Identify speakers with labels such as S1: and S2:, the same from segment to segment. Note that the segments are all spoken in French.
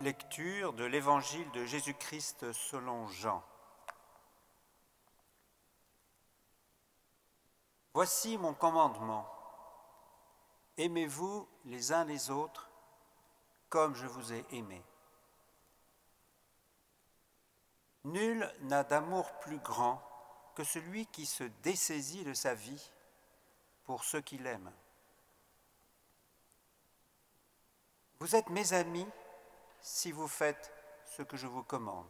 S1: Lecture de l'Évangile de Jésus-Christ selon Jean. Voici mon commandement. Aimez-vous les uns les autres comme je vous ai aimés. Nul n'a d'amour plus grand que celui qui se dessaisit de sa vie pour ceux qu'il aime. Vous êtes mes amis si vous faites ce que je vous commande.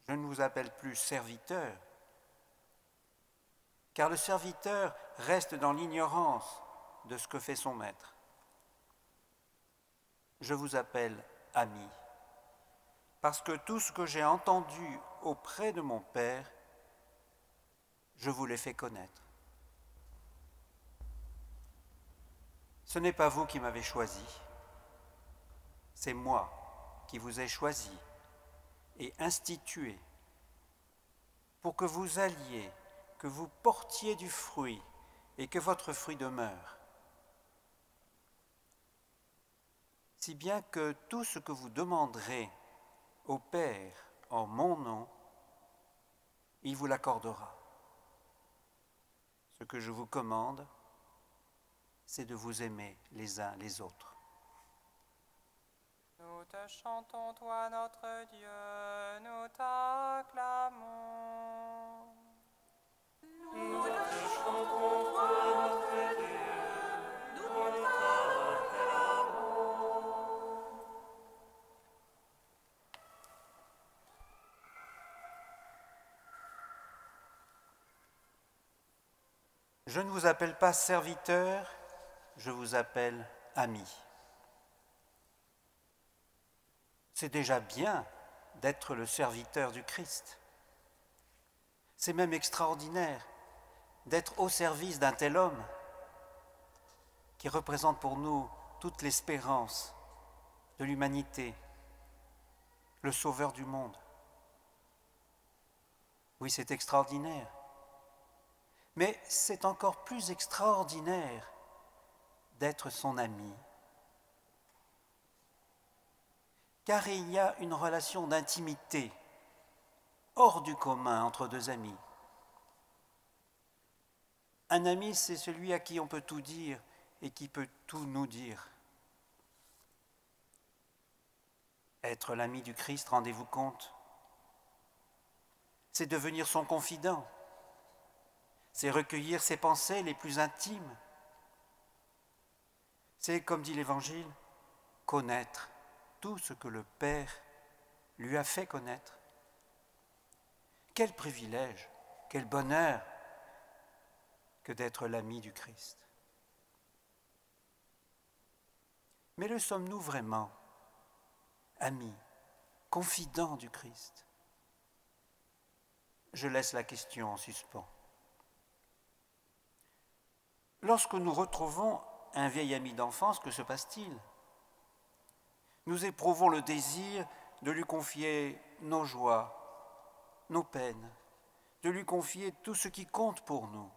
S1: Je ne vous appelle plus serviteur, car le serviteur reste dans l'ignorance de ce que fait son maître. Je vous appelle ami, parce que tout ce que j'ai entendu auprès de mon Père, je vous l'ai fait connaître. Ce n'est pas vous qui m'avez choisi, c'est moi qui vous ai choisi et institué pour que vous alliez, que vous portiez du fruit et que votre fruit demeure. Si bien que tout ce que vous demanderez au Père en mon nom, il vous l'accordera. Ce que je vous commande, c'est de vous aimer les uns les autres.
S2: Nous te chantons, toi notre Dieu, nous t'acclamons.
S3: Nous te chantons, toi notre Dieu, nous t'acclamons.
S1: Je ne vous appelle pas serviteur, je vous appelle ami. C'est déjà bien d'être le serviteur du Christ. C'est même extraordinaire d'être au service d'un tel homme qui représente pour nous toute l'espérance de l'humanité, le sauveur du monde. Oui, c'est extraordinaire. Mais c'est encore plus extraordinaire d'être son ami. Car il y a une relation d'intimité hors du commun entre deux amis. Un ami, c'est celui à qui on peut tout dire et qui peut tout nous dire. Être l'ami du Christ, rendez-vous compte, c'est devenir son confident, c'est recueillir ses pensées les plus intimes. C'est, comme dit l'Évangile, connaître tout ce que le Père lui a fait connaître. Quel privilège, quel bonheur que d'être l'ami du Christ. Mais le sommes-nous vraiment, amis, confidents du Christ? Je laisse la question en suspens. Lorsque nous retrouvons un vieil ami d'enfance, que se passe-t-il? Nous éprouvons le désir de lui confier nos joies, nos peines, de lui confier tout ce qui compte pour nous.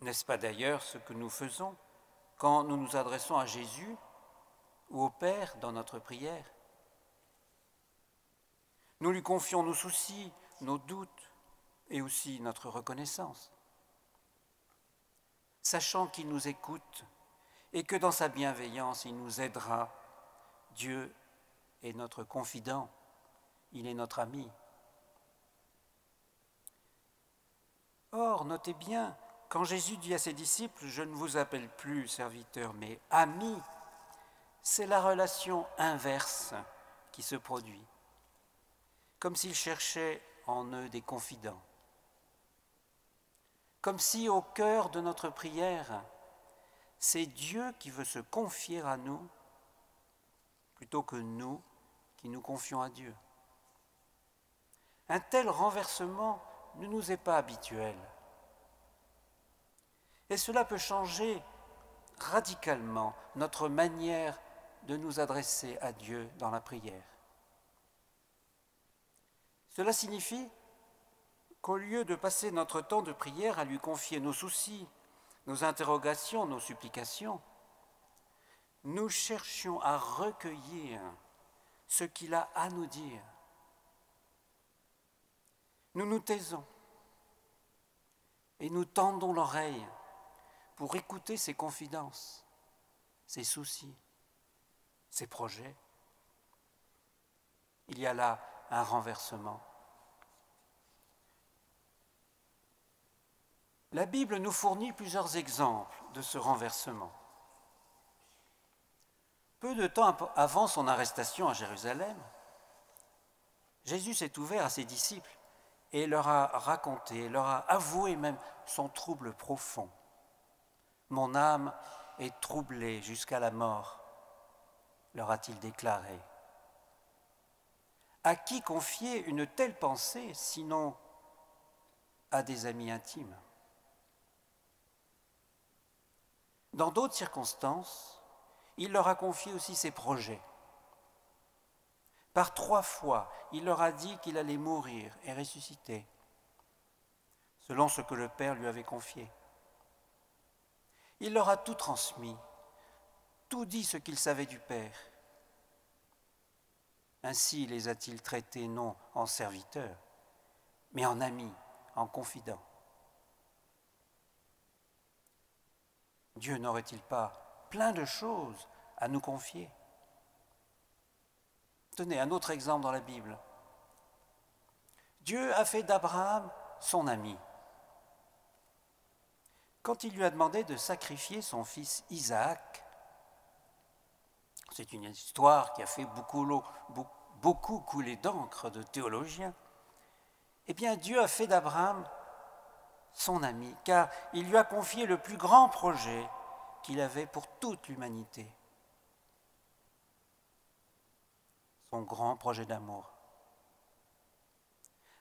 S1: N'est-ce pas d'ailleurs ce que nous faisons quand nous nous adressons à Jésus ou au Père dans notre prière? Nous lui confions nos soucis, nos doutes et aussi notre reconnaissance, sachant qu'il nous écoute et que dans sa bienveillance, il nous aidera. Dieu est notre confident, il est notre ami. Or, notez bien, quand Jésus dit à ses disciples « Je ne vous appelle plus serviteurs, mais amis », c'est la relation inverse qui se produit, comme s'il cherchait en eux des confidents. Comme si au cœur de notre prière, c'est Dieu qui veut se confier à nous plutôt que nous qui nous confions à Dieu. Un tel renversement ne nous est pas habituel. Et cela peut changer radicalement notre manière de nous adresser à Dieu dans la prière. Cela signifie qu'au lieu de passer notre temps de prière à lui confier nos soucis, nos interrogations, nos supplications, nous cherchions à recueillir ce qu'il a à nous dire. Nous nous taisons et nous tendons l'oreille pour écouter ses confidences, ses soucis, ses projets. Il y a là un renversement. La Bible nous fournit plusieurs exemples de ce renversement. Peu de temps avant son arrestation à Jérusalem, Jésus s'est ouvert à ses disciples et leur a raconté, leur a avoué même son trouble profond. « Mon âme est troublée jusqu'à la mort », leur a-t-il déclaré. À qui confier une telle pensée, sinon à des amis intimes? Dans d'autres circonstances, il leur a confié aussi ses projets. Par 3 fois, il leur a dit qu'il allait mourir et ressusciter, selon ce que le Père lui avait confié. Il leur a tout transmis, tout dit ce qu'il savait du Père. Ainsi les a-t-il traités non en serviteurs, mais en amis, en confidents. Dieu n'aurait-il pas plein de choses à nous confier? Tenez, un autre exemple dans la Bible. Dieu a fait d'Abraham son ami. Quand il lui a demandé de sacrifier son fils Isaac, c'est une histoire qui a fait beaucoup couler d'encre de théologiens, eh bien Dieu a fait d'Abraham son ami, car il lui a confié le plus grand projet qu'il avait pour toute l'humanité. Son grand projet d'amour,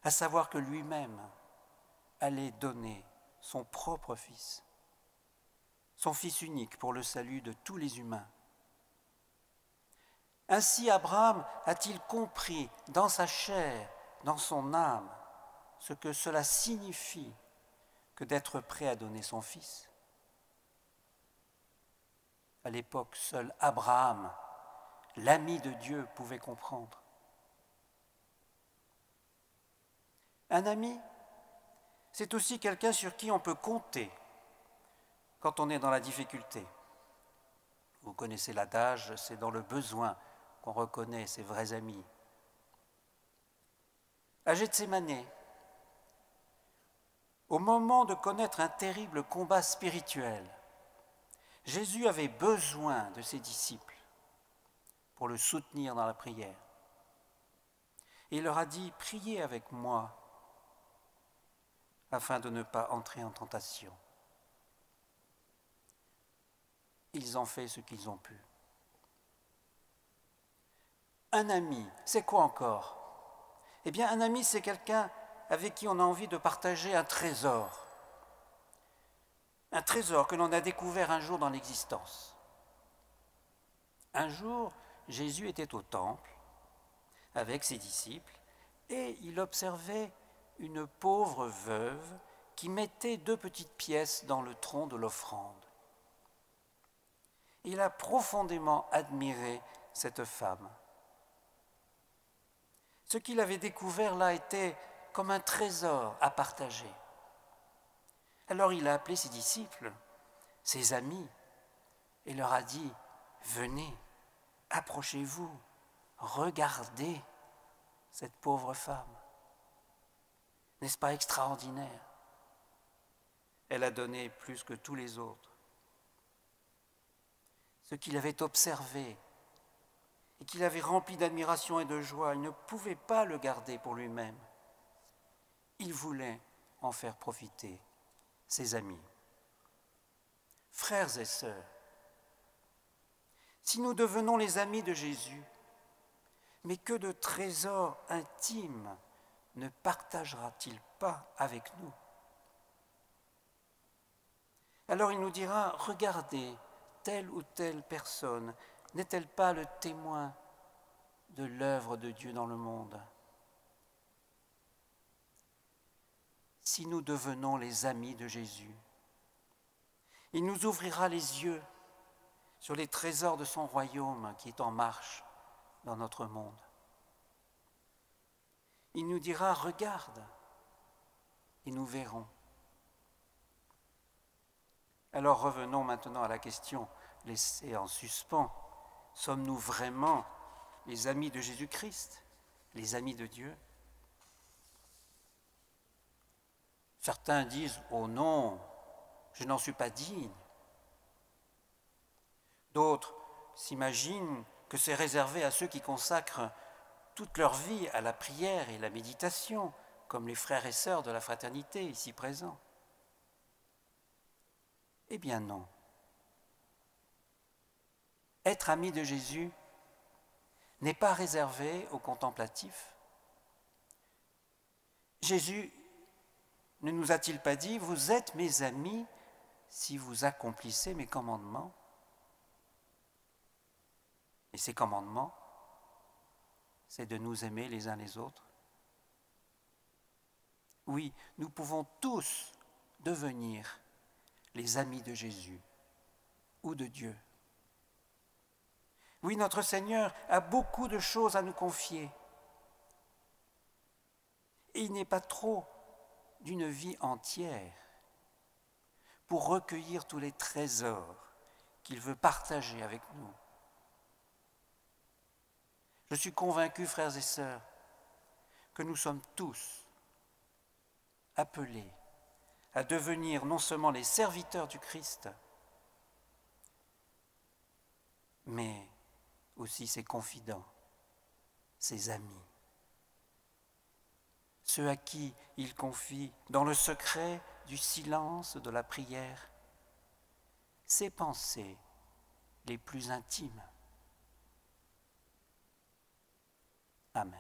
S1: à savoir que lui-même allait donner son propre fils, son fils unique pour le salut de tous les humains. Ainsi Abraham a-t-il compris dans sa chair, dans son âme, ce que cela signifie que d'être prêt à donner son fils. À l'époque, seul Abraham, l'ami de Dieu, pouvait comprendre. Un ami, c'est aussi quelqu'un sur qui on peut compter quand on est dans la difficulté. Vous connaissez l'adage, c'est dans le besoin qu'on reconnaît ses vrais amis. À Gethsémanée, au moment de connaître un terrible combat spirituel, Jésus avait besoin de ses disciples pour le soutenir dans la prière. Et il leur a dit « Priez avec moi afin de ne pas entrer en tentation. » Ils ont fait ce qu'ils ont pu. Un ami, c'est quoi encore? Eh bien, un ami, c'est quelqu'un avec qui on a envie de partager un trésor que l'on a découvert un jour dans l'existence. Un jour, Jésus était au temple avec ses disciples et il observait une pauvre veuve qui mettait 2 petites pièces dans le tronc de l'offrande. Il a profondément admiré cette femme. Ce qu'il avait découvert là était comme un trésor à partager. Alors il a appelé ses disciples, ses amis, et leur a dit « Venez, approchez-vous, regardez cette pauvre femme. N'est-ce pas extraordinaire? Elle a donné plus que tous les autres. Ce qu'il avait observé et qu'il avait rempli d'admiration et de joie, il ne pouvait pas le garder pour lui-même. Il voulait en faire profiter ses amis. Frères et sœurs, si nous devenons les amis de Jésus, mais que de trésors intimes ne partagera-t-il pas avec nous? Alors il nous dira, regardez, telle ou telle personne, n'est-elle pas le témoin de l'œuvre de Dieu dans le monde? Si nous devenons les amis de Jésus, il nous ouvrira les yeux sur les trésors de son royaume qui est en marche dans notre monde. Il nous dira « Regarde » et nous verrons. Alors revenons maintenant à la question laissée en suspens. Sommes-nous vraiment les amis de Jésus-Christ, les amis de Dieu? Certains disent « Oh non, je n'en suis pas digne ». D'autres s'imaginent que c'est réservé à ceux qui consacrent toute leur vie à la prière et la méditation, comme les frères et sœurs de la fraternité ici présents. Eh bien non. Être ami de Jésus n'est pas réservé aux contemplatifs. Jésus ne nous a-t-il pas dit « Vous êtes mes amis si vous accomplissez mes commandements » ? Et ces commandements, c'est de nous aimer les uns les autres. Oui, nous pouvons tous devenir les amis de Jésus ou de Dieu. Oui, notre Seigneur a beaucoup de choses à nous confier. Et il n'est pas trop d'une vie entière pour recueillir tous les trésors qu'il veut partager avec nous. Je suis convaincu, frères et sœurs, que nous sommes tous appelés à devenir non seulement les serviteurs du Christ, mais aussi ses confidents, ses amis, ceux à qui il confie, dans le secret du silence de la prière, ses pensées les plus intimes. Amen.